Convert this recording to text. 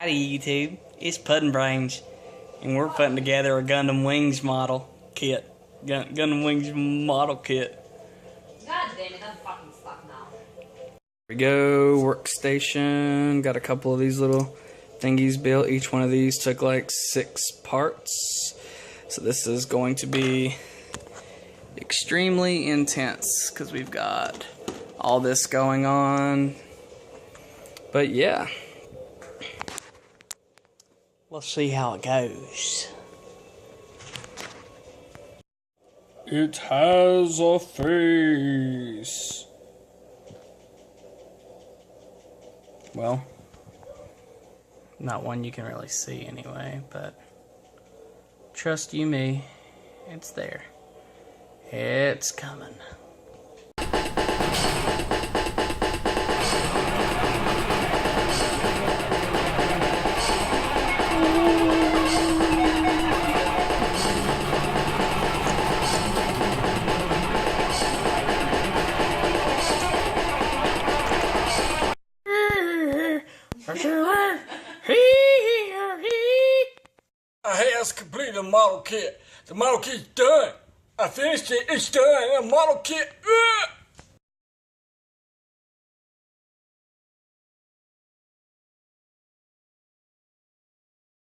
Howdy YouTube, it's Puddingbrains, and we're putting together a Gundam Wings model kit. Gundam Wings model kit. God damn it, I'm fucking stuck now. Here we go, workstation. Got a couple of these little thingies built. Each one of these took like 6 parts. So this is going to be extremely intense because we've got all this going on. But yeah. We'll see how it goes. It has a face. Well, not one you can really see anyway, but trust you me, it's there. It's coming. I has completed the model kit. The model kit's done. I finished it. It's done. The model kit.